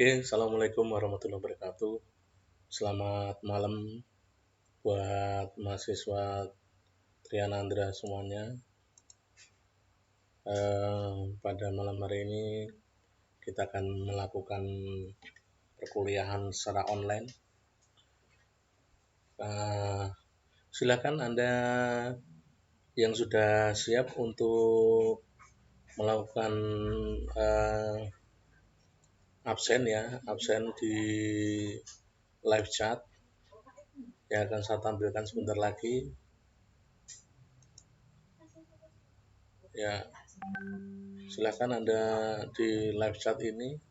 Oke, Assalamualaikum warahmatullahi wabarakatuh. Selamat malam buat mahasiswa Trianandra semuanya. Pada malam hari ini kita akan melakukan perkuliahan secara online. Silakan Anda yang sudah siap untuk melakukan absen di live chat yang akan saya tampilkan sebentar lagi. Ya, silakan Anda di live chat ini.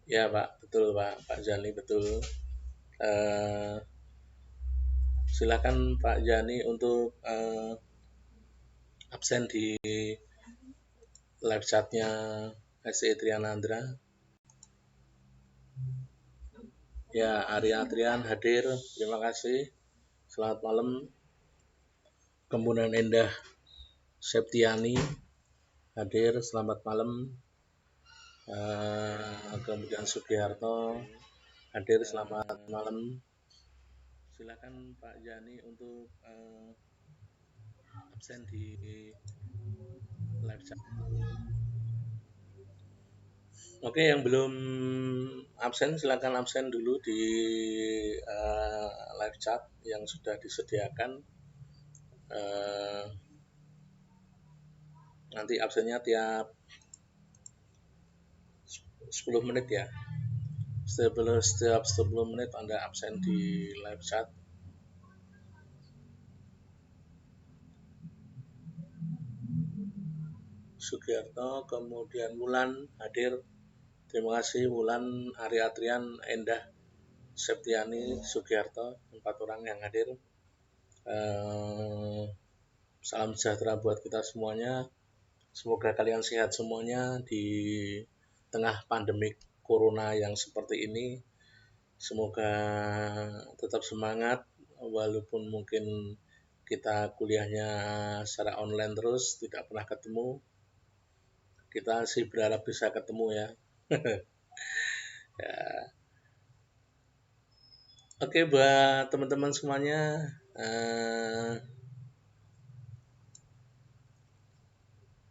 Ya Pak, betul Pak Jani, betul. Silakan Pak Jani untuk absen di live chatnya SE Trianandra. Ya, Arya Trian hadir, terima kasih. Selamat malam. Kemudian Endah Septiani hadir, selamat malam. Kemudian Sugiharto hadir, selamat malam. Silakan Pak Jani untuk absen di live chat. Oke, yang belum absen silakan absen dulu di live chat yang sudah disediakan. Nanti absennya tiap 10 menit ya. Setiap 10 menit Anda absen di live chat. Sugiharto, kemudian Wulan hadir. Terima kasih Wulan, Arya Trian, Endah Septiani, Sugiharto, 4 orang yang hadir. Salam sejahtera buat kita semuanya. Semoga kalian sehat semuanya di tengah pandemik corona yang seperti ini. Semoga tetap semangat walaupun mungkin kita kuliahnya secara online terus, tidak pernah ketemu. Kita sih berharap bisa ketemu ya. Ya. Oke, buat teman-teman semuanya,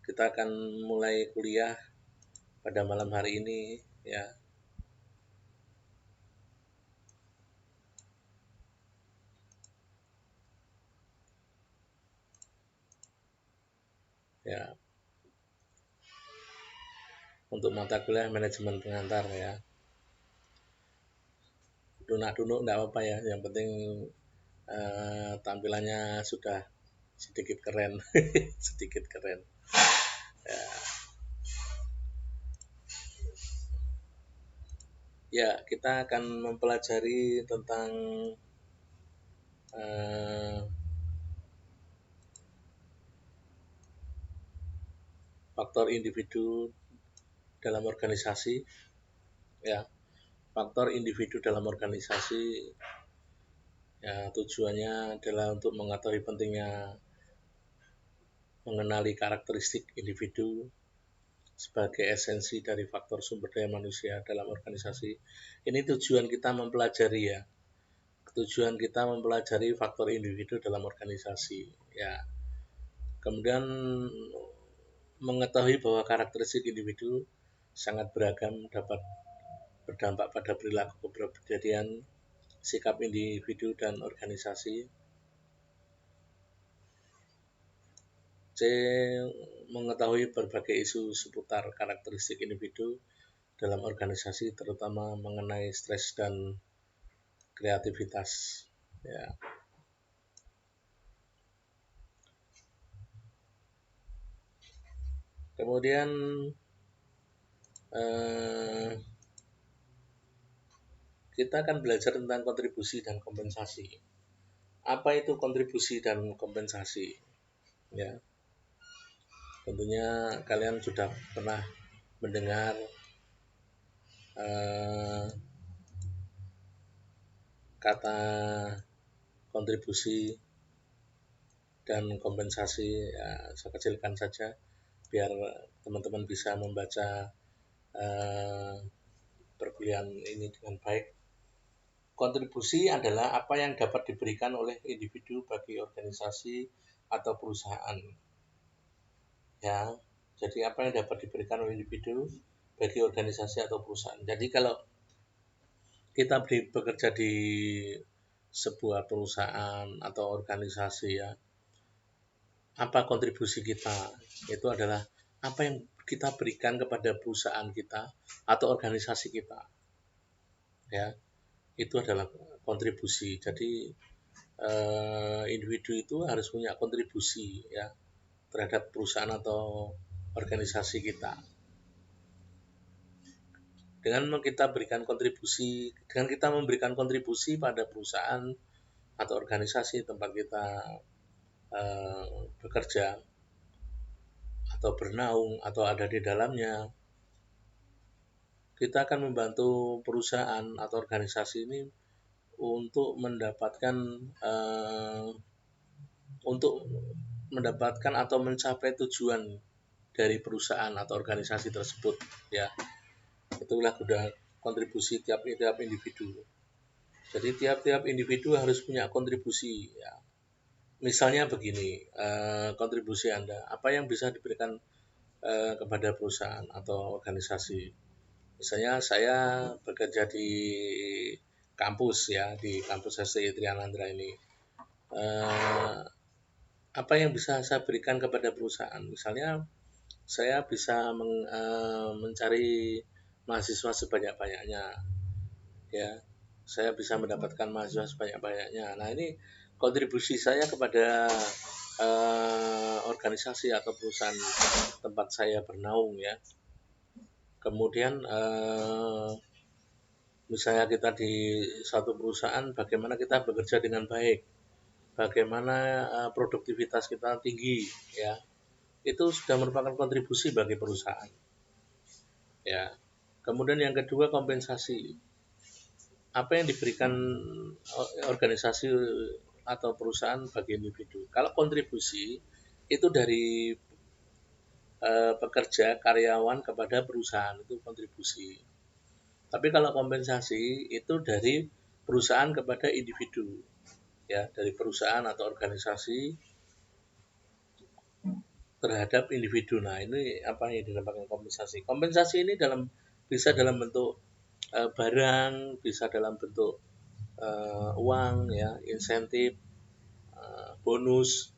kita akan mulai kuliah pada malam hari ini ya. Ya. Untuk mata kuliah manajemen pengantar ya. Dunak-dunuk enggak apa-apa ya, yang penting tampilannya sudah sedikit keren. Sedikit keren ya. Kita akan mempelajari tentang faktor individu dalam organisasi ya. Faktor individu dalam organisasi ya, tujuannya adalah untuk mengetahui pentingnya mengenali karakteristik individu sebagai esensi dari faktor sumber daya manusia dalam organisasi. Ini tujuan kita mempelajari ya. Tujuan kita mempelajari faktor individu dalam organisasi ya. Kemudian mengetahui bahwa karakteristik individu sangat beragam, dapat berdampak pada perilaku kepribadian, sikap individu dan organisasi. C. Mengetahui berbagai isu seputar karakteristik individu dalam organisasi, terutama mengenai stres dan kreativitas ya. Kemudian kita akan belajar tentang kontribusi dan kompensasi. Apa itu kontribusi dan kompensasi? Ya, tentunya kalian sudah pernah mendengar eh, kata kontribusi dan kompensasi. Ya, saya kecilkan saja biar teman-teman bisa membaca eh, perkuliahan ini dengan baik. Kontribusi adalah apa yang dapat diberikan oleh individu bagi organisasi atau perusahaan. Ya, jadi apa yang dapat diberikan oleh individu bagi organisasi atau perusahaan. Jadi kalau kita bekerja di sebuah perusahaan atau organisasi, ya, apa kontribusi kita? Itu adalah apa yang kita berikan kepada perusahaan kita atau organisasi kita. Ya, itu adalah kontribusi. Jadi individu itu harus punya kontribusi, ya, terhadap perusahaan atau organisasi kita. Dengan kita memberikan kontribusi pada perusahaan atau organisasi tempat kita bekerja atau bernaung atau ada di dalamnya, kita akan membantu perusahaan atau organisasi ini untuk mendapatkan atau mencapai tujuan dari perusahaan atau organisasi tersebut, ya. Itulah udah kontribusi tiap individu. Jadi tiap-tiap individu harus punya kontribusi, ya. Misalnya begini, kontribusi Anda, apa yang bisa diberikan kepada perusahaan atau organisasi. Misalnya saya bekerja di kampus, ya, di kampus STI Trianandra ini. Apa yang bisa saya berikan kepada perusahaan? Misalnya saya bisa mencari mahasiswa sebanyak-banyaknya, ya. Saya bisa mendapatkan mahasiswa sebanyak-banyaknya. Nah, ini kontribusi saya kepada organisasi atau perusahaan tempat saya bernaung, ya. Kemudian misalnya kita di satu perusahaan, bagaimana kita bekerja dengan baik, bagaimana produktivitas kita tinggi, ya. Itu sudah merupakan kontribusi bagi perusahaan, ya. Kemudian yang kedua, kompensasi. Apa yang diberikan organisasi atau perusahaan bagi individu. Kalau kontribusi itu dari pekerja, karyawan kepada perusahaan, itu kontribusi. Tapi kalau kompensasi itu dari perusahaan kepada individu, ya, dari perusahaan atau organisasi terhadap individu. Nah, ini apa yang dinamakan kompensasi? Kompensasi ini bisa dalam bentuk barang, bisa dalam bentuk uang, ya, insentif, bonus,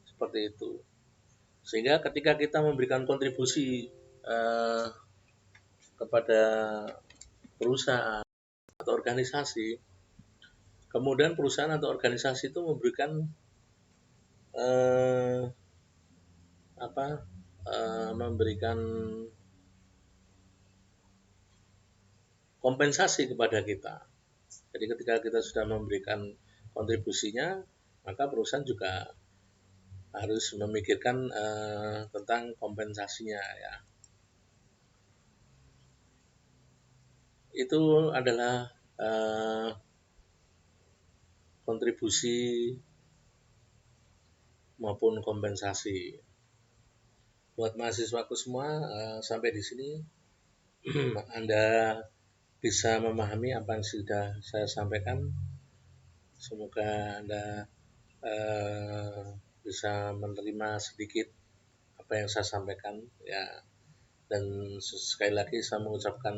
seperti itu. Sehingga ketika kita memberikan kontribusi kepada perusahaan atau organisasi, kemudian perusahaan atau organisasi itu memberikan memberikan kompensasi kepada kita. Jadi ketika kita sudah memberikan kontribusinya, maka perusahaan juga harus memikirkan tentang kompensasinya, ya. Itu adalah kontribusi maupun kompensasi. Buat mahasiswaku semua, sampai di sini Anda bisa memahami apa yang sudah saya sampaikan. Semoga Anda bisa menerima sedikit apa yang saya sampaikan, ya. Dan sekali lagi saya mengucapkan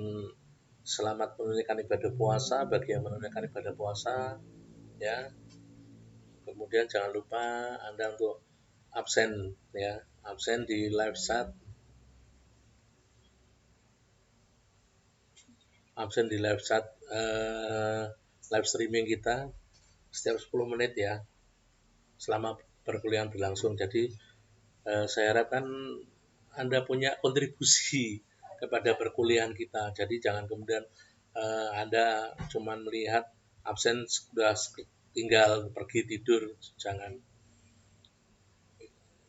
selamat menunaikan ibadah puasa bagi yang menunaikan ibadah puasa, ya. Kemudian jangan lupa Anda untuk absen, ya, absen di live chat, live streaming kita setiap 10 menit, ya, selama perkuliahan berlangsung. Jadi saya harapkan Anda punya kontribusi kepada perkuliahan kita. Jadi jangan kemudian Anda cuma melihat absen sudah tinggal pergi tidur, jangan.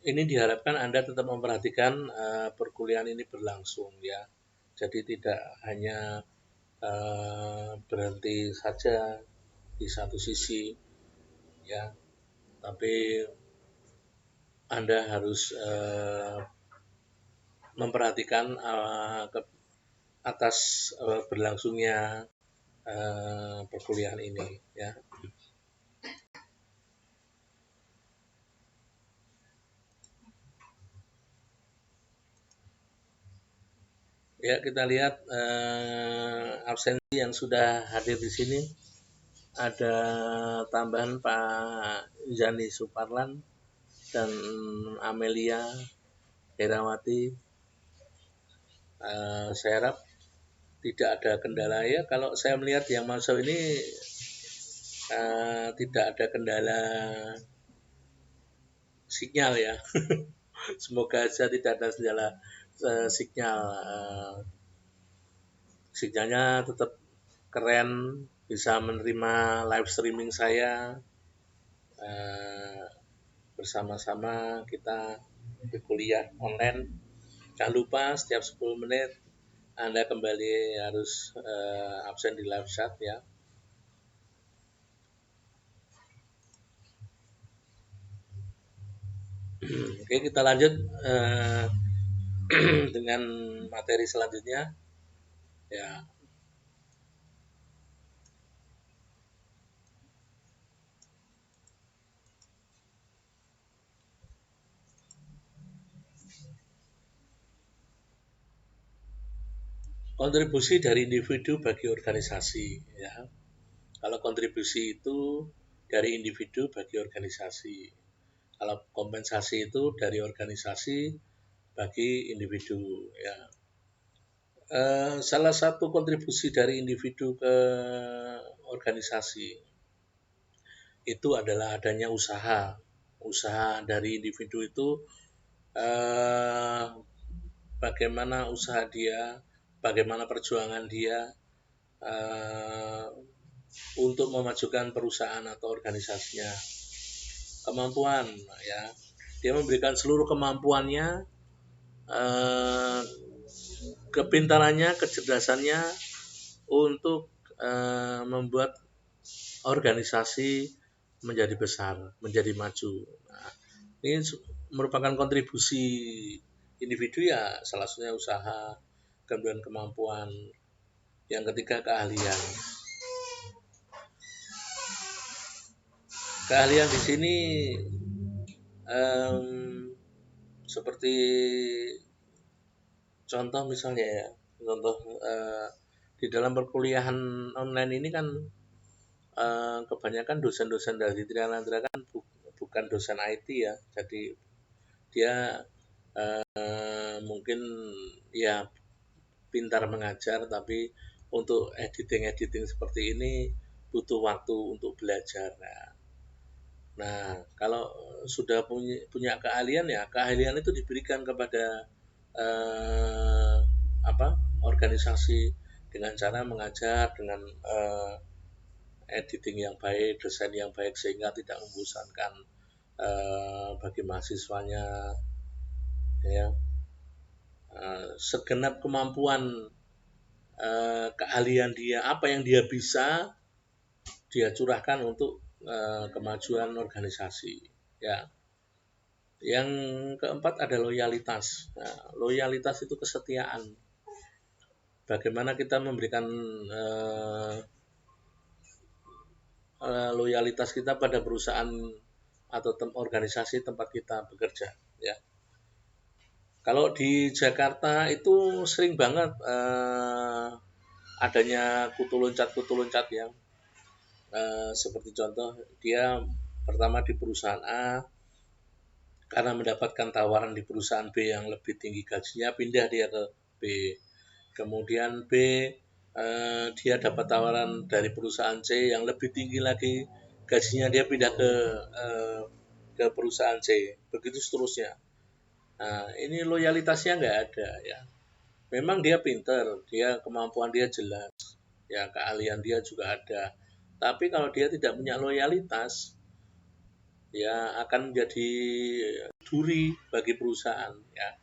Ini diharapkan Anda tetap memperhatikan perkuliahan ini berlangsung ya. Jadi tidak hanya berhenti saja di satu sisi ya, tapi Anda harus memperhatikan atas berlangsungnya perkuliahan ini ya. Ya, kita lihat absensi yang sudah hadir di sini. Ada tambahan Pak Zani Suparlan dan Amelia Herawati. Saya harap tidak ada kendala ya. Kalau saya melihat yang masuk ini tidak ada kendala sinyal ya. Semoga saja tidak ada kendala sinyal. Sinyalnya tetap keren, bisa menerima live streaming saya. Bersama-sama kita berkuliah online. Jangan lupa setiap 10 menit Anda kembali harus absen di live chat ya. Oke, kita lanjut dengan materi selanjutnya. Ya. Kontribusi dari individu bagi organisasi ya. Kalau kontribusi itu dari individu bagi organisasi. Kalau kompensasi itu dari organisasi bagi individu ya. Salah satu kontribusi dari individu ke organisasi itu adalah adanya usaha. Usaha dari individu itu bagaimana usaha dia, bagaimana perjuangan dia untuk memajukan perusahaan atau organisasinya. Kemampuan ya, dia memberikan seluruh kemampuannya, kepintarannya, kecerdasannya untuk membuat organisasi menjadi besar, menjadi maju. Nah, ini merupakan kontribusi individu ya, salah satunya usaha, kemudian kemampuan, yang ketiga keahlian. Keahlian di sini seperti contoh misalnya ya, contoh di dalam perkuliahan online ini kan kebanyakan dosen-dosen dari Trianandra kan bukan dosen IT ya, jadi dia mungkin ya pintar mengajar, tapi untuk editing seperti ini butuh waktu untuk belajar. Nah, kalau sudah punya keahlian ya, keahlian itu diberikan kepada organisasi dengan cara mengajar, dengan editing yang baik, desain yang baik, sehingga tidak membosankan bagi mahasiswanya ya. Segenap kemampuan keahlian dia, apa yang dia bisa dia curahkan untuk kemajuan organisasi ya. Yang keempat ada loyalitas. Nah, loyalitas itu kesetiaan. Bagaimana kita memberikan loyalitas kita pada perusahaan atau organisasi tempat kita bekerja ya. Kalau di Jakarta itu sering banget adanya kutu loncat ya. Seperti contoh, dia pertama di perusahaan A, karena mendapatkan tawaran di perusahaan B yang lebih tinggi gajinya, pindah dia ke B. Kemudian B, dia dapat tawaran dari perusahaan C yang lebih tinggi lagi gajinya, dia pindah ke perusahaan C. Begitu seterusnya. Nah, ini loyalitasnya nggak ada ya. Memang dia pinter, dia kemampuan dia jelas, ya keahlian dia juga ada. Tapi kalau dia tidak punya loyalitas, ya akan menjadi duri bagi perusahaan. Ya,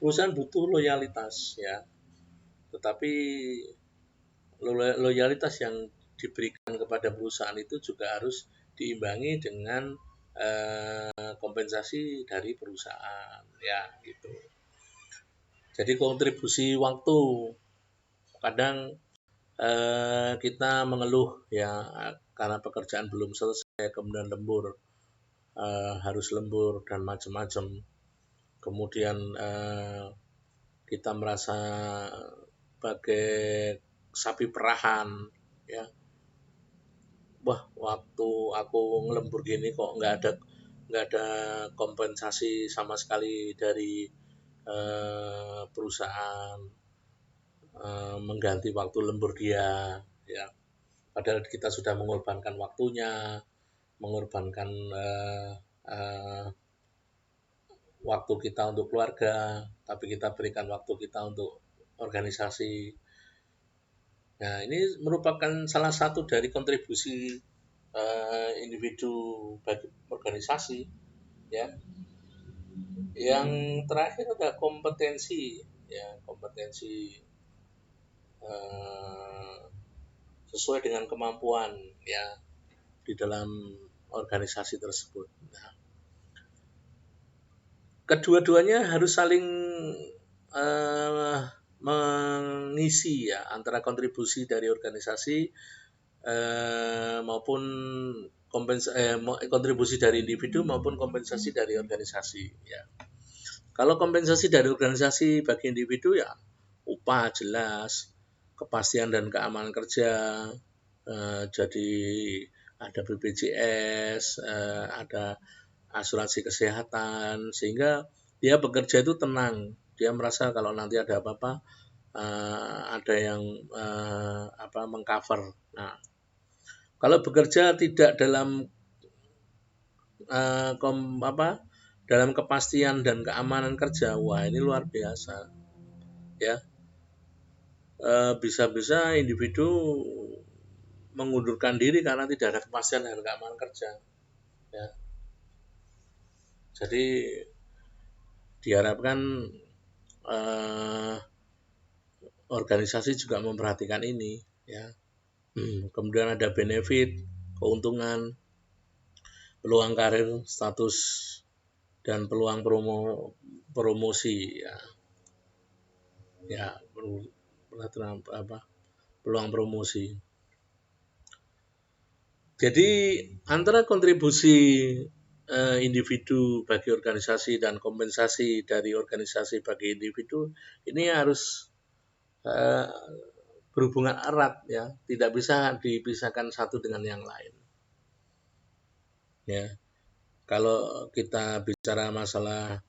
perusahaan butuh loyalitas, ya. Tetapi loyalitas yang diberikan kepada perusahaan itu juga harus diimbangi dengan kompensasi dari perusahaan, ya gitu. Jadi kontribusi waktu, kadang kita mengeluh ya karena pekerjaan belum selesai, kemudian lembur, harus lembur dan macam-macam. Kemudian kita merasa sebagai sapi perahan, ya. Wah, waktu aku ngelembur gini kok nggak ada kompensasi sama sekali dari perusahaan mengganti waktu lembur dia, ya. Padahal kita sudah mengorbankan waktunya, mengorbankan uh, waktu kita untuk keluarga, tapi kita berikan waktu kita untuk organisasi. Nah, ini merupakan salah satu dari kontribusi individu bagi organisasi, ya. Yang terakhir adalah kompetensi, ya, kompetensi uh, sesuai dengan kemampuan, ya, di dalam organisasi tersebut. Nah, kedua-duanya harus saling uh, mengisi, ya, antara kontribusi dari organisasi maupun kontribusi dari individu maupun kompensasi dari organisasi, ya. Kalau kompensasi dari organisasi bagi individu, ya upah jelas, kepastian dan keamanan kerja, jadi ada BPJS, ada asuransi kesehatan, sehingga dia bekerja itu tenang, dia merasa kalau nanti ada apa-apa ada yang mengcover. Nah, kalau bekerja tidak dalam dalam kepastian dan keamanan kerja, wah ini luar biasa, ya. Bisa-bisa individu mengundurkan diri karena tidak ada kepastian dan keamanan kerja, ya. Jadi diharapkan organisasi juga memperhatikan ini, ya. Kemudian ada benefit, keuntungan, peluang karir, status, dan peluang promosi, ya. Ya, peluang promosi. Jadi antara kontribusi individu bagi organisasi dan kompensasi dari organisasi bagi individu ini harus berhubungan erat, ya, tidak bisa dipisahkan satu dengan yang lain, ya. Kalau kita bicara masalah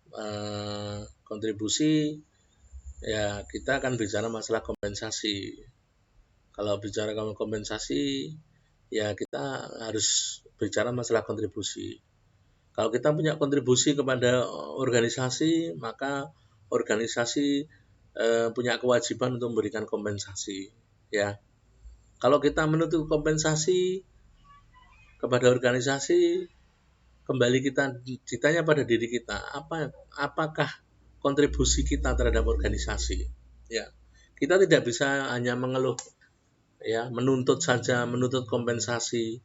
kontribusi, ya kita akan bicara masalah kompensasi. Kalau bicara kompensasi, ya kita harus bicara masalah kontribusi. Kalau kita punya kontribusi kepada organisasi, maka organisasi punya kewajiban untuk memberikan kompensasi, ya. Kalau kita menuntut kompensasi kepada organisasi, kembali kita ditanya pada diri kita, apakah kontribusi kita terhadap organisasi, ya. Kita tidak bisa hanya mengeluh, ya, menuntut kompensasi,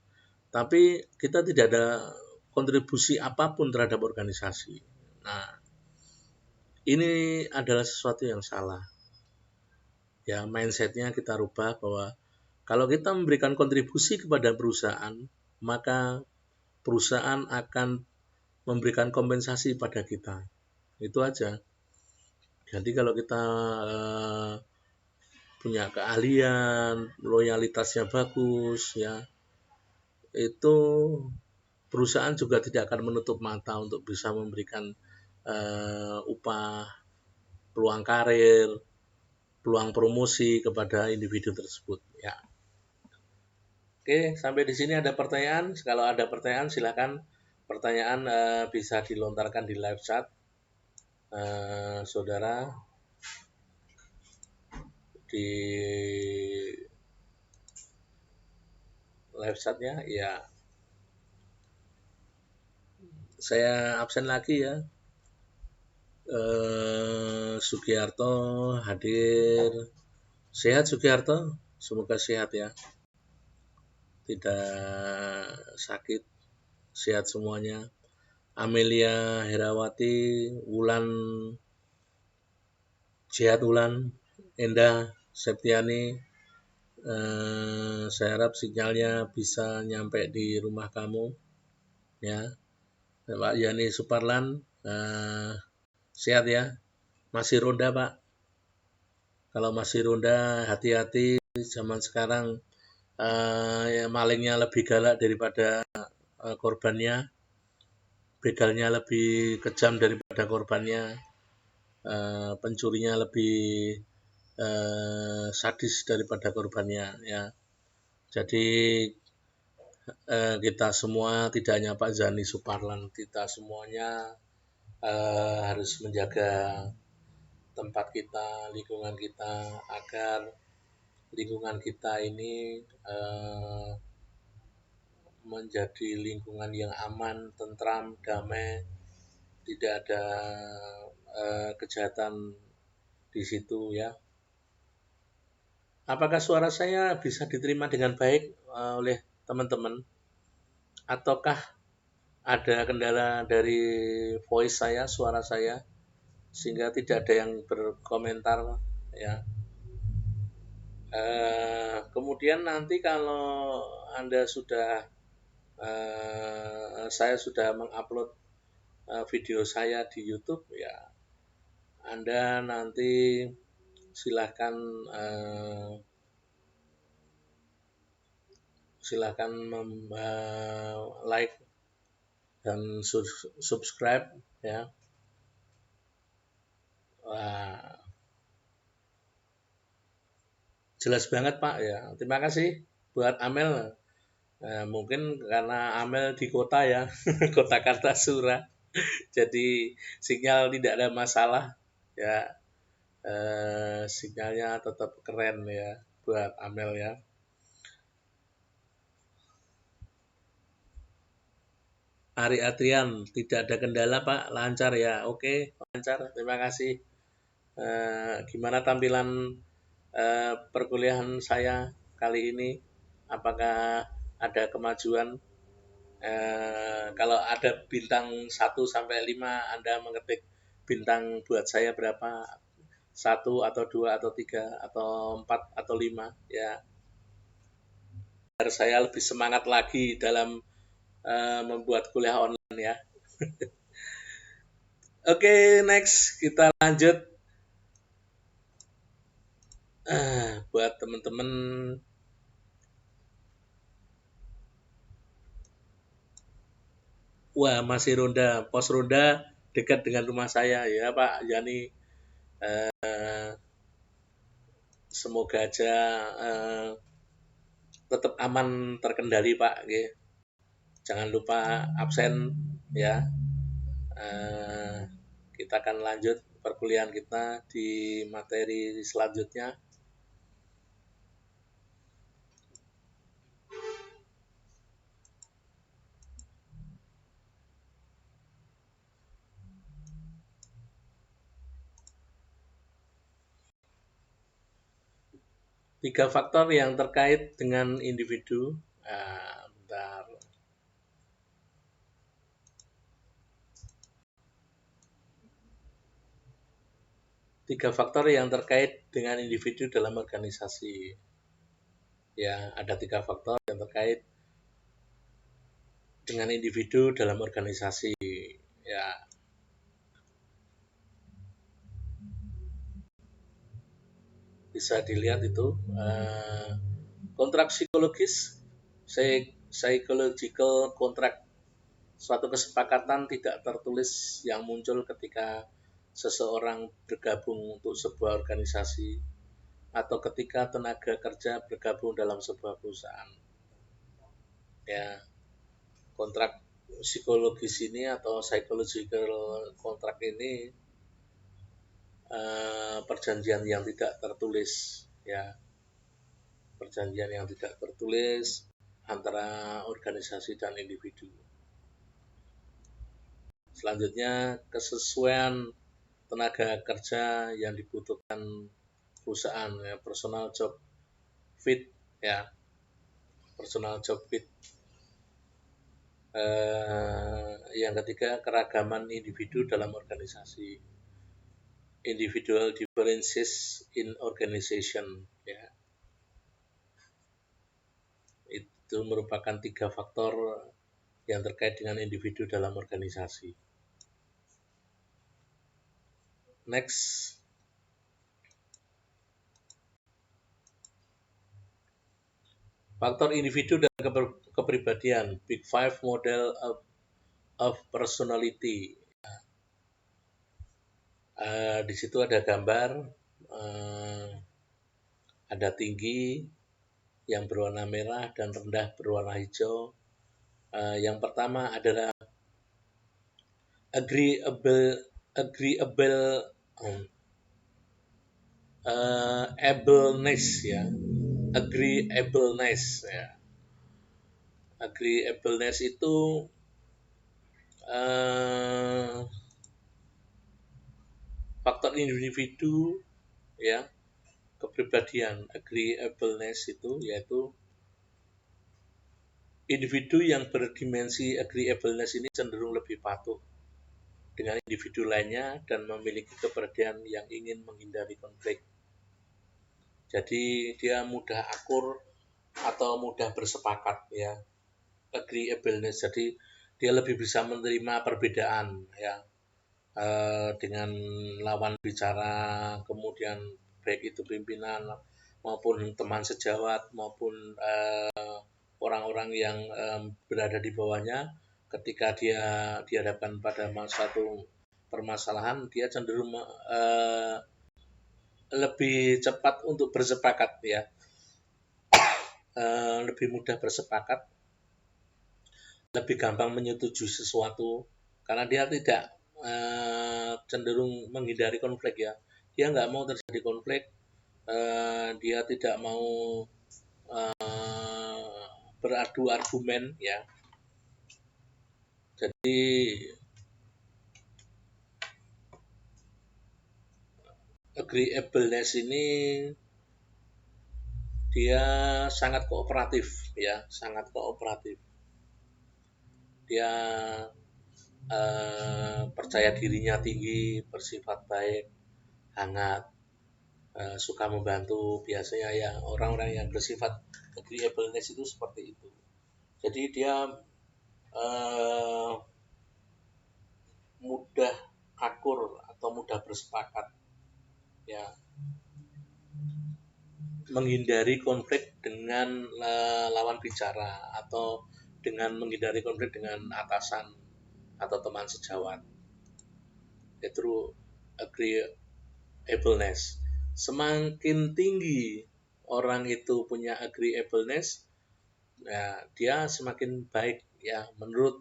tapi kita tidak ada kontribusi apapun terhadap organisasi. Nah, ini adalah sesuatu yang salah, ya. Mindsetnya kita rubah bahwa kalau kita memberikan kontribusi kepada perusahaan, maka perusahaan akan memberikan kompensasi pada kita. Itu aja. Jadi kalau kita punya keahlian, loyalitasnya bagus, ya, itu perusahaan juga tidak akan menutup mata untuk bisa memberikan upah, peluang karir, peluang promosi kepada individu tersebut, ya. Oke, sampai di sini ada pertanyaan. Kalau ada pertanyaan silakan, pertanyaan bisa dilontarkan di live chat, saudara, di live chatnya ya. Saya absen lagi ya. Sugiarto hadir. Sehat Sugiarto, semoga sehat ya, tidak sakit, sehat semuanya. Amelia Herawati, Wulan, sehat Wulan, Endah Septiani, saya harap sinyalnya bisa nyampe di rumah kamu ya. Pak Yani Suparlan, sehat ya, masih ronda Pak. Kalau masih ronda hati-hati, zaman sekarang ya, malingnya lebih galak daripada korbannya, begalnya lebih kejam daripada korbannya, pencurinya lebih sadis daripada korbannya ya. Jadi kita semua, tidak hanya Pak Zani Suparlan, kita semuanya harus menjaga tempat kita, lingkungan kita, agar lingkungan kita ini menjadi lingkungan yang aman, tentram, damai, tidak ada kejahatan di situ ya. Apakah suara saya bisa diterima dengan baik oleh teman-teman? Ataukah ada kendala dari voice saya, suara saya, sehingga tidak ada yang berkomentar ya. Kemudian nanti kalau Anda sudah saya sudah mengupload video saya di YouTube ya, Anda nanti silahkan like dan subscribe ya. Wah, jelas banget Pak ya. Terima kasih buat Amel. Mungkin karena Amel di kota ya, kota Kartasura, jadi sinyal tidak ada masalah ya. Sinyalnya tetap keren ya buat Amel ya. Ari Adrian, tidak ada kendala Pak, lancar ya. Oke, lancar. Terima kasih. Gimana tampilan perkuliahan saya kali ini? Apakah ada kemajuan? Kalau ada bintang 1 sampai 5, Anda mengetik bintang buat saya berapa? 1 atau 2 atau 3 atau 4 atau 5 ya. Biar saya lebih semangat lagi dalam membuat kuliah online ya. Oke, next kita lanjut. Buat teman-teman wah masih ronda, pos ronda dekat dengan rumah saya ya Pak Yani. Semoga aja tetap aman terkendali Pak. Jangan lupa absen ya. Kita akan lanjut perkuliahan kita di materi selanjutnya. Tiga faktor yang terkait dengan individu. Bentar. Tiga faktor yang terkait dengan individu dalam organisasi. Ya, ada tiga faktor yang terkait dengan individu dalam organisasi. Ya, bisa dilihat itu kontrak psikologis, psychological contract, suatu kesepakatan tidak tertulis yang muncul ketika seseorang bergabung untuk sebuah organisasi atau ketika tenaga kerja bergabung dalam sebuah perusahaan. Ya, kontrak psikologis ini atau psychological contract ini perjanjian yang tidak tertulis ya, perjanjian yang tidak tertulis antara organisasi dan individu. Selanjutnya, kesesuaian tenaga kerja yang dibutuhkan perusahaan, ya, personal job fit, ya, personal job fit. Yang ketiga, keragaman individu dalam organisasi, individual differences in organization, ya. Itu merupakan 3 faktor yang terkait dengan individu dalam organisasi. Next, faktor individu dan kepribadian, Big Five Model of Personality. Di situ ada gambar, ada tinggi yang berwarna merah dan rendah berwarna hijau. Yang pertama adalah ableness, ya, agreeableness, ya. Agreeableness itu faktor individu, ya. Kepribadian, agreeableness itu yaitu individu yang berdimensi agreeableness ini cenderung lebih patuh dengan individu lainnya dan memiliki kepribadian yang ingin menghindari konflik. Jadi dia mudah akur atau mudah bersepakat, ya. Agreeableness, jadi dia lebih bisa menerima perbedaan, ya, dengan lawan bicara, kemudian baik itu pimpinan maupun teman sejawat maupun orang-orang yang berada di bawahnya. Ketika dia dihadapkan pada suatu permasalahan, dia cenderung lebih cepat untuk bersepakat, ya, lebih mudah bersepakat, lebih gampang menyetujui sesuatu karena dia tidak cenderung menghindari konflik, ya. Dia nggak mau terjadi konflik, dia tidak mau beradu argumen, ya. Jadi agreeableness ini dia sangat kooperatif, ya, sangat kooperatif. Dia percaya dirinya tinggi, bersifat baik, hangat, suka membantu. Biasanya ya orang-orang yang bersifat agreeableness itu seperti itu. Jadi dia mudah akur atau mudah bersepakat, ya, menghindari konflik dengan lawan bicara atau dengan menghindari konflik dengan atasan atau teman sejawat. Itu agreeableness. Semakin tinggi orang itu punya agreeableness, ya, dia semakin baik, ya, menurut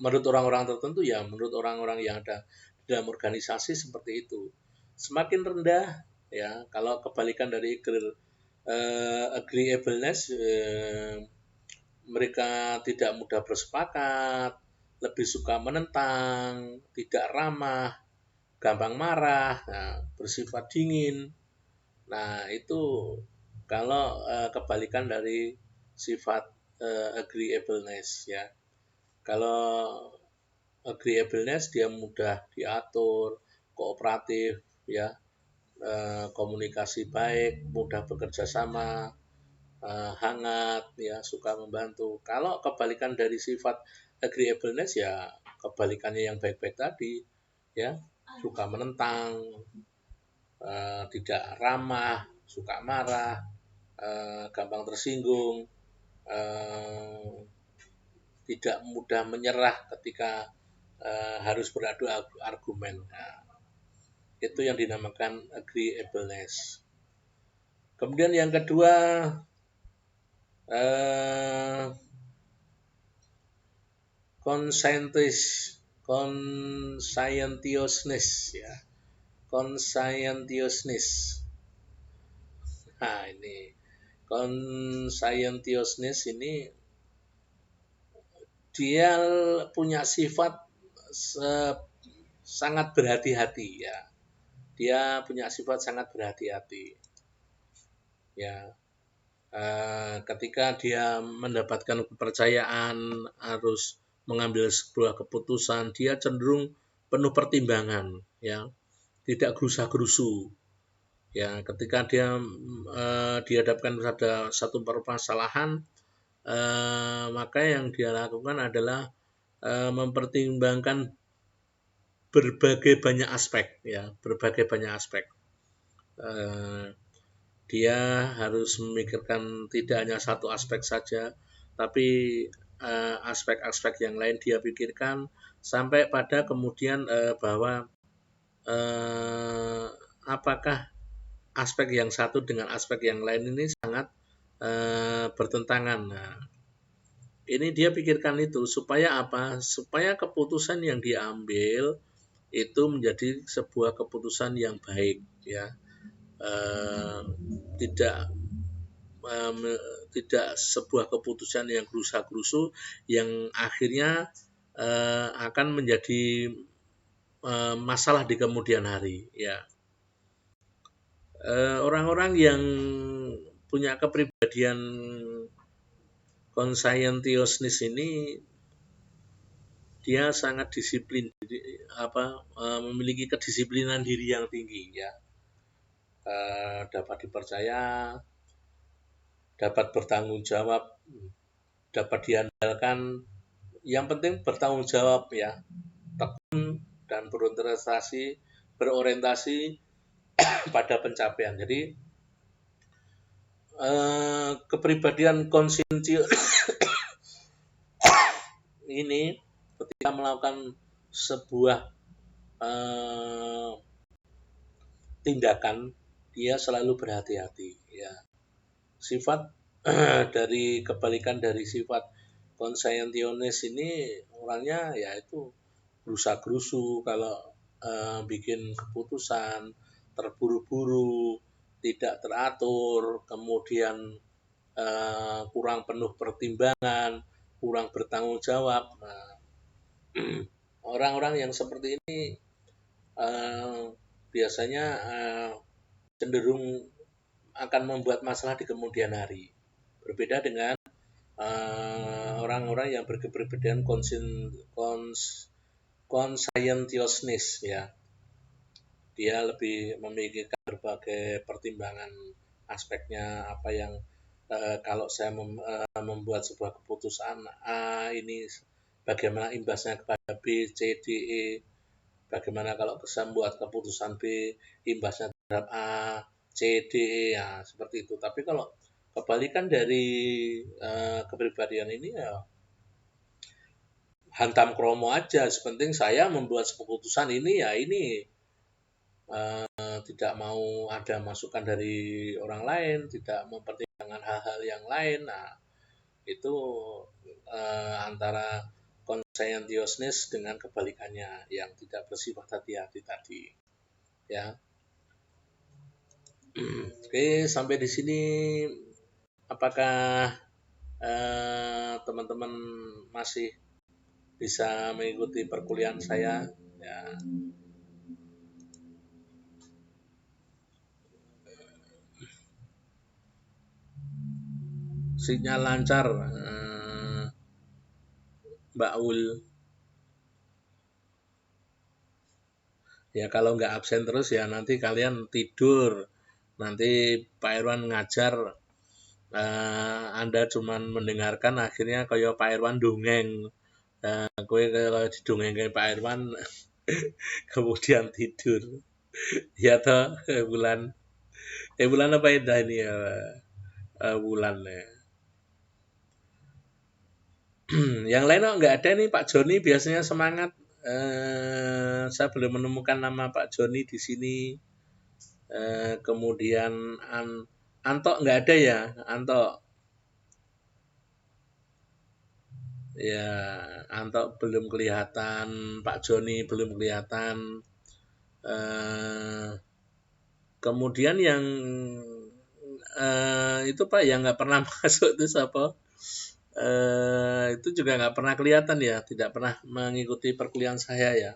orang-orang tertentu, ya, menurut orang-orang yang ada di dalam organisasi seperti itu. Semakin rendah, ya, kalau kebalikan dari agreeableness, mereka tidak mudah bersepakat, lebih suka menentang, tidak ramah, gampang marah, nah, bersifat dingin. Nah, itu kalau kebalikan dari sifat agreeableness, ya. Kalau agreeableness dia mudah diatur, kooperatif, ya, komunikasi baik, mudah bekerja sama, hangat, ya, suka membantu. Kalau kebalikan dari sifat agreeableness, ya, kebalikannya yang baik-baik tadi, ya, suka menentang, tidak ramah, suka marah, gampang tersinggung, tidak mudah menyerah ketika harus beradu argumen. Nah, itu yang dinamakan agreeableness. Kemudian yang kedua, conscientiousness, ya, conscientiousness. Nah, ini conscientiousness ini dia punya sifat sangat berhati-hati ya. Dia punya sifat sangat berhati-hati. Ya, ketika dia mendapatkan kepercayaan harus mengambil sebuah keputusan, dia cenderung penuh pertimbangan, ya, tidak gerusa-gerusu. Ya, ketika dia dihadapkan pada satu permasalahan, maka yang dia lakukan adalah mempertimbangkan berbagai banyak aspek, ya, berbagai banyak aspek. Dia harus memikirkan tidak hanya satu aspek saja, tapi aspek-aspek yang lain dia pikirkan sampai pada kemudian bahwa apakah aspek yang satu dengan aspek yang lain ini sangat bertentangan. Nah, ini dia pikirkan itu supaya apa? Supaya keputusan yang diambil itu menjadi sebuah keputusan yang baik, ya. Tidak tidak sebuah keputusan yang gerusa-gerusu yang akhirnya akan menjadi masalah di kemudian hari, ya. Orang-orang yang punya kepribadian conscientiousness ini dia sangat disiplin, jadi memiliki kedisiplinan diri yang tinggi, ya. Dapat dipercaya, dapat bertanggung jawab, dapat diandalkan. Yang penting bertanggung jawab, ya, tekun dan berorientasi pada pencapaian. Jadi kepribadian konsiensius ini ketika melakukan sebuah tindakan, dia selalu berhati-hati, ya. Sifat dari kebalikan dari sifat conscientiousness ini orangnya ya itu gerusa-gerusu kalau bikin keputusan, terburu-buru, tidak teratur, kemudian kurang penuh pertimbangan, kurang bertanggung jawab. Nah, orang-orang yang seperti ini biasanya cenderung akan membuat masalah di kemudian hari. Berbeda dengan orang-orang yang berkepribadian conscientiousness, ya. Dia lebih memikirkan berbagai pertimbangan aspeknya, apa yang kalau saya membuat sebuah keputusan A ini bagaimana imbasnya kepada B, C, D, E. Bagaimana kalau saya membuat keputusan B, imbasnya terhadap A, C, D, E, ya seperti itu. Tapi kalau kebalikan dari kepribadian ini ya hantam kromo aja. Sepenting saya membuat keputusan ini ya ini tidak mau ada masukan dari orang lain, tidak mempertimbangkan hal-hal yang lain. Nah, itu antara conscientiousness dengan kebalikannya yang tidak bersifat hati-hati tadi, ya. Oke, sampai di sini apakah teman-teman masih bisa mengikuti perkuliahan saya, ya. Sinyal lancar, Mbak Ul. Ya kalau nggak absen terus ya nanti kalian tidur. Nanti Pak Irwan ngajar, Anda cuman mendengarkan akhirnya kayak Pak Irwan dongeng. Gue kalau didongeng Pak Irwan kemudian tidur. Ya toh, bulan. Bulan apa ini ya? Bulan ya. Yang lain nggak ada nih, Pak Joni biasanya semangat. Saya belum menemukan nama Pak Joni di sini. Kemudian Anto nggak ada ya, Anto. Ya, Anto belum kelihatan, Pak Joni belum kelihatan. Kemudian yang itu Pak yang nggak pernah masuk itu siapa? Itu juga nggak pernah kelihatan ya, tidak pernah mengikuti perkuliahan saya ya.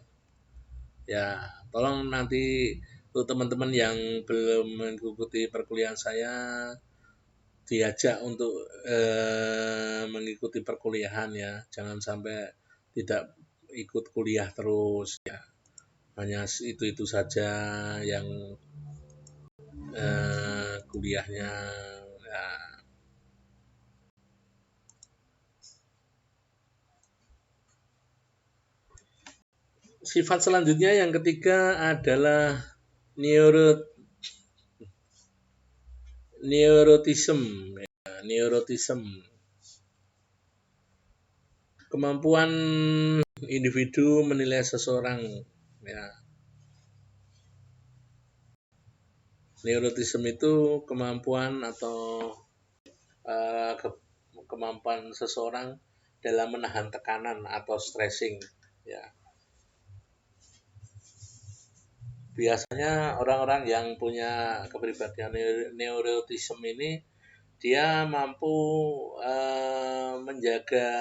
Ya, tolong nanti untuk teman-teman yang belum mengikuti perkuliahan saya diajak untuk mengikuti perkuliahan ya, jangan sampai tidak ikut kuliah terus ya. Hanya itu saja yang kuliahnya. Ya. Sifat selanjutnya yang ketiga adalah neuro neurotism ya, neurotism, kemampuan individu menilai seseorang ya. Neurotism itu kemampuan atau kemampuan seseorang dalam menahan tekanan atau stressing ya. Biasanya orang-orang yang punya kepribadian neurotism ini dia mampu menjaga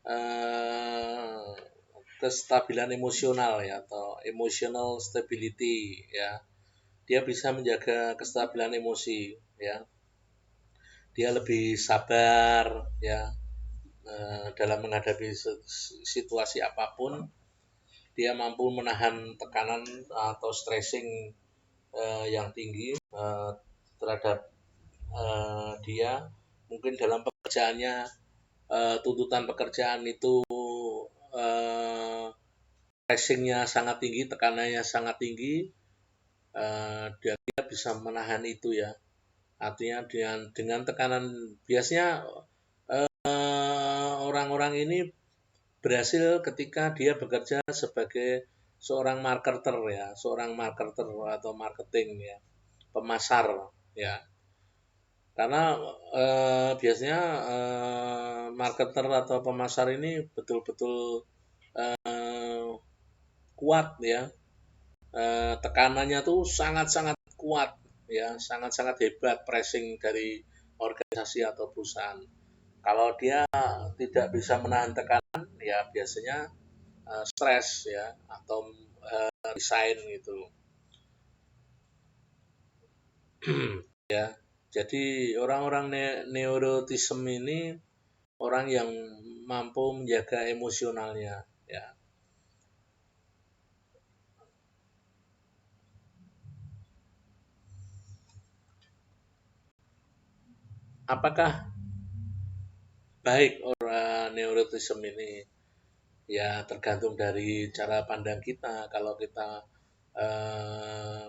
uh, kestabilan emosional ya, atau emotional stability ya. Dia bisa menjaga kestabilan emosi ya. Dia lebih sabar ya, dalam menghadapi situasi apapun. Dia mampu menahan tekanan atau stressing yang tinggi terhadap dia. Mungkin dalam pekerjaannya, tuntutan pekerjaan itu stressingnya sangat tinggi, tekanannya sangat tinggi, dia bisa menahan itu ya. Artinya dengan tekanan, biasanya orang-orang ini berhasil ketika dia bekerja sebagai seorang marketer ya, seorang marketer atau marketing ya, pemasar ya. Karena biasanya marketer atau pemasar ini betul-betul kuat ya, tekanannya tuh sangat-sangat kuat ya, sangat-sangat hebat pressing dari organisasi atau perusahaan. Kalau dia tidak bisa menahan tekanan, ya biasanya stres ya, atau resign gitu. Ya, jadi orang-orang neurotism ini orang yang mampu menjaga emosionalnya ya. Apakah baik orang neurotism ini? Ya tergantung dari cara pandang kita. Kalau kita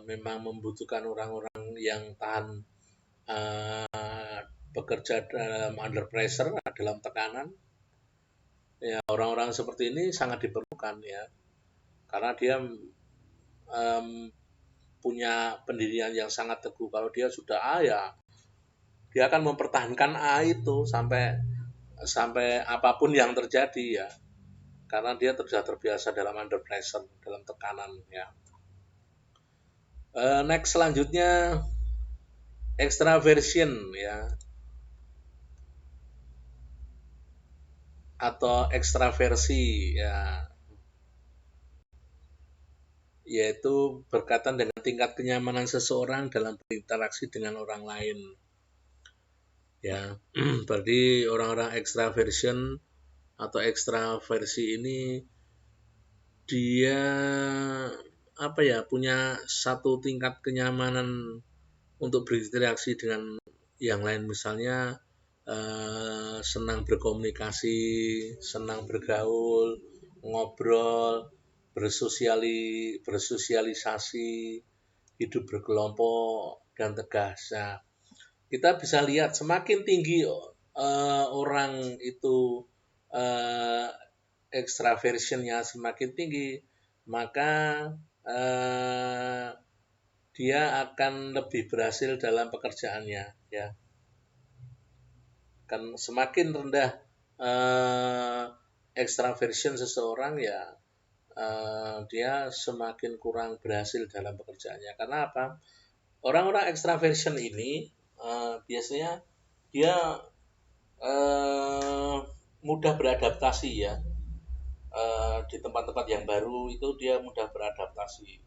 memang membutuhkan orang-orang yang tahan bekerja dalam under pressure, dalam tekanan, ya orang-orang seperti ini sangat diperlukan ya, karena dia um, punya pendirian yang sangat teguh. Kalau dia sudah A ya, dia akan mempertahankan A itu sampai sampai apapun yang terjadi ya, karena dia sudah terbiasa dalam under pressure, dalam tekanan ya. Next selanjutnya extraversion ya, atau ekstraversi ya, yaitu berkaitan dengan tingkat kenyamanan seseorang dalam berinteraksi dengan orang lain ya. Berarti orang-orang extraversion atau ekstraversi ini dia apa ya, punya satu tingkat kenyamanan untuk berinteraksi dengan yang lain, misalnya senang berkomunikasi, senang bergaul, ngobrol, bersosialisasi, hidup berkelompok dan tegas. Nah, kita bisa lihat semakin tinggi orang itu uh, extraversionnya semakin tinggi, maka uh, dia akan lebih berhasil dalam pekerjaannya ya. Kan semakin rendah extraversion seseorang ya, dia semakin kurang berhasil dalam pekerjaannya. Karena apa? Orang-orang extraversion ini biasanya dia mudah beradaptasi ya. Di tempat-tempat yang baru itu dia mudah beradaptasi.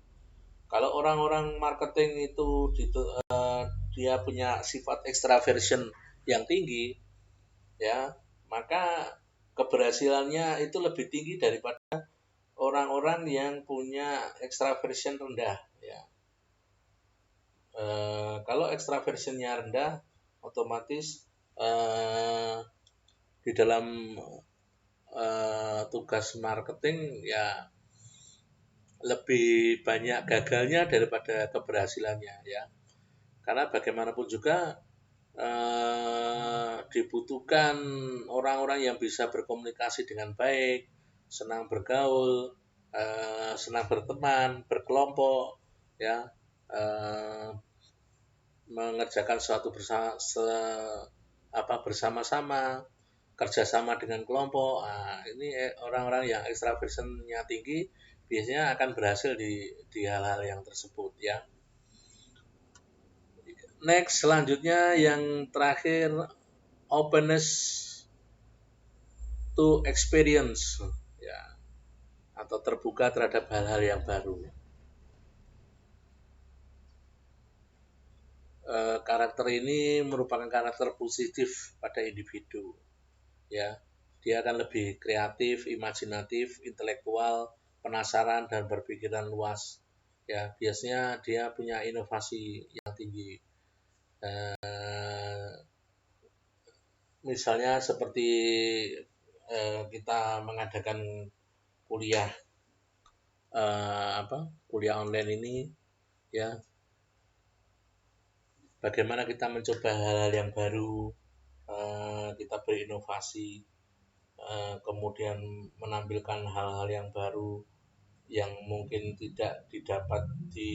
Kalau orang-orang marketing itu dia punya sifat extraversion yang tinggi, ya, maka keberhasilannya itu lebih tinggi daripada orang-orang yang punya extraversion rendah. Ya. Kalau extraversionnya rendah, otomatis di dalam tugas marketing ya lebih banyak gagalnya daripada keberhasilannya ya. Karena bagaimanapun juga dibutuhkan orang-orang yang bisa berkomunikasi dengan baik, senang bergaul, senang berteman, berkelompok, ya, mengerjakan suatu bersama-sama, kerjasama dengan kelompok. Nah, ini orang-orang yang extraversionnya tinggi biasanya akan berhasil di hal-hal yang tersebut ya. Next, selanjutnya yang terakhir, openness to experience ya, atau terbuka terhadap hal-hal yang baru. Karakter ini merupakan karakter positif pada individu ya. Dia akan lebih kreatif, imajinatif, intelektual, penasaran dan berpikiran luas ya. Biasanya dia punya inovasi yang tinggi. Misalnya seperti kita mengadakan kuliah kuliah online ini ya, bagaimana kita mencoba hal-hal yang baru, kita berinovasi, kemudian menampilkan hal-hal yang baru yang mungkin tidak didapat di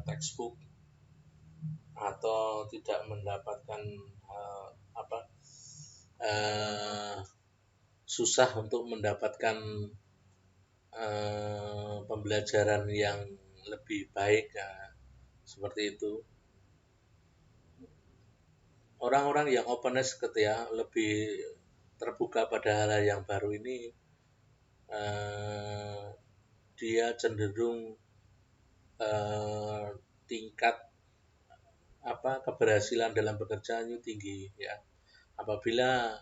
textbook atau tidak mendapatkan susah untuk mendapatkan pembelajaran yang lebih baik ya, seperti itu. Orang-orang yang openness gitu ya, lebih terbuka pada hal-hal yang baru ini, dia cenderung tingkat keberhasilan dalam bekerjanya tinggi ya. Apabila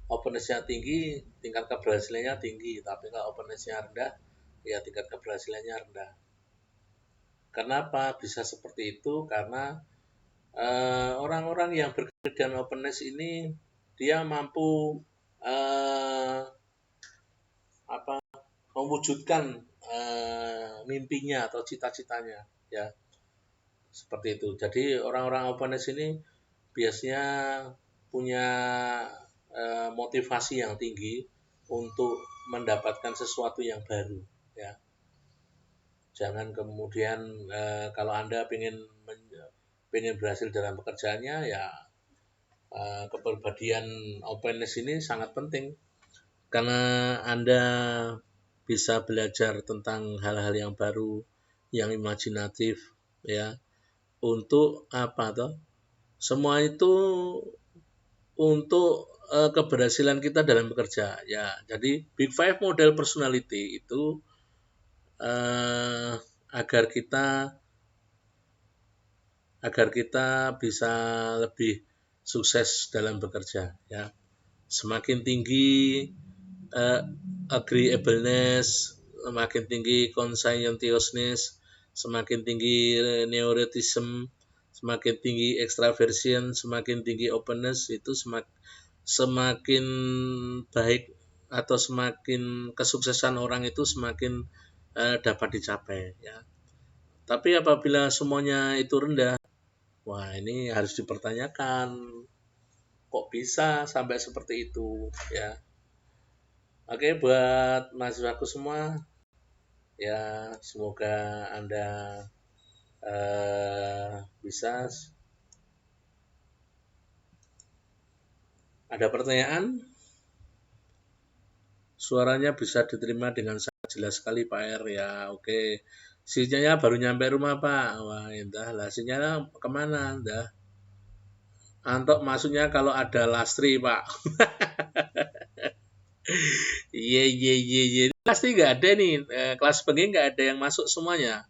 openness-nya tinggi, tingkat keberhasilannya tinggi, tapi kalau openness-nya rendah, ya tingkat keberhasilannya rendah. Kenapa bisa seperti itu? Karena orang-orang yang bergerak dengan openness ini dia mampu mewujudkan mimpinya atau cita-citanya ya, seperti itu. Jadi orang-orang openness ini biasanya punya motivasi yang tinggi untuk mendapatkan sesuatu yang baru ya. Jangan kemudian kalau Anda ingin berhasil dalam pekerjaannya ya, kepribadian openness ini sangat penting karena Anda bisa belajar tentang hal-hal yang baru, yang imajinatif ya, untuk semua itu untuk keberhasilan kita dalam bekerja ya. Jadi Big Five model personality itu agar kita bisa lebih sukses dalam bekerja ya. Semakin tinggi agreeableness, semakin tinggi conscientiousness, semakin tinggi neuroticism, semakin tinggi extraversion, semakin tinggi openness, itu semakin baik atau semakin kesuksesan orang itu semakin dapat dicapai ya. Tapi apabila semuanya itu rendah, wah ini harus dipertanyakan, kok bisa sampai seperti itu ya. Oke, buat mahasiswaku semua ya, semoga Anda bisa. Ada pertanyaan? Suaranya bisa diterima dengan sangat jelas sekali Pak R ya. Oke, sinyalnya baru nyampe rumah Pak. Wah, entah lah sinyalnya kemana, entah. Antok maksudnya kalau ada lastri, Pak. Iya, iya, iya, iya. Pasti nggak ada nih, kelas PG nggak ada yang masuk semuanya.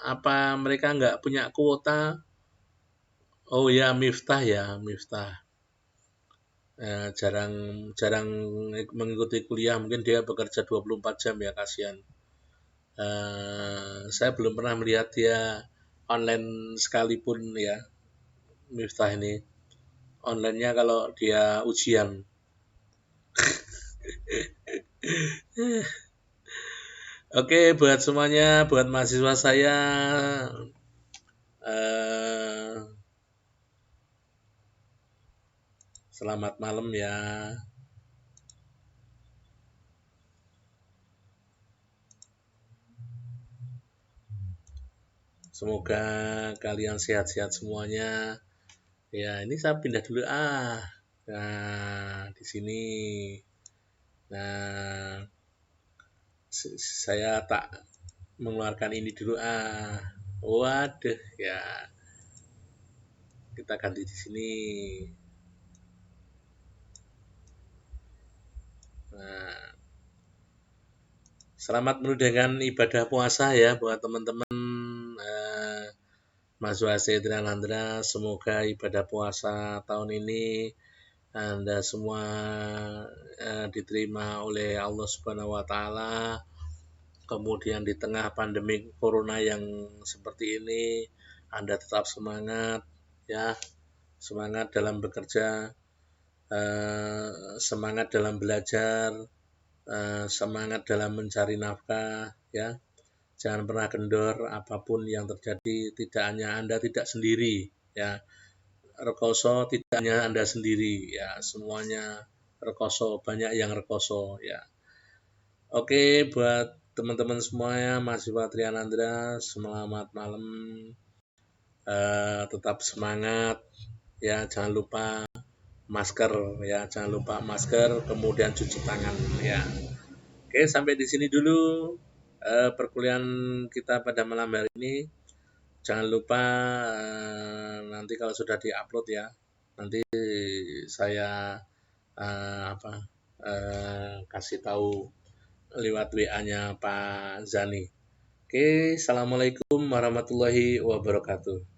Apa mereka nggak punya kuota? Oh ya, Miftah ya, Miftah. Jarang jarang mengikuti kuliah, mungkin dia bekerja 24 jam ya, kasihan. Saya belum pernah melihat dia online sekalipun ya, Miftah ini. Onlinenya kalau dia ujian. Oke, buat semuanya, buat mahasiswa saya, eh, selamat malam ya. Semoga kalian sehat-sehat semuanya. Ya, ini saya pindah dulu ah. Nah, di sini. Nah, saya tak mengeluarkan ini dulu ah. Waduh, ya. Kita ganti di sini. Nah, selamat menunaikan ibadah puasa ya buat teman-teman eh, mahasiswa Sedra Landra. Semoga ibadah puasa tahun ini Anda semua diterima oleh Allah Subhanahu wa taala. Kemudian di tengah pandemi corona yang seperti ini Anda tetap semangat ya, semangat dalam bekerja, semangat dalam belajar, semangat dalam mencari nafkah ya. Jangan pernah kendor, apapun yang terjadi tidak hanya Anda tidak sendiri ya. Rekoso tidak hanya Anda sendiri ya, semuanya rekoso, banyak yang rekoso ya. Oke, buat teman-teman semuanya, mahasiswa Trianandra, selamat malam. Tetap semangat ya, jangan lupa masker ya, jangan lupa masker, kemudian cuci tangan ya. Oke, sampai di sini dulu perkuliahan kita pada malam hari ini. Jangan lupa nanti kalau sudah diupload ya, nanti saya apa kasih tahu lewat WA-nya Pak Zani. Oke, assalamualaikum warahmatullahi wabarakatuh.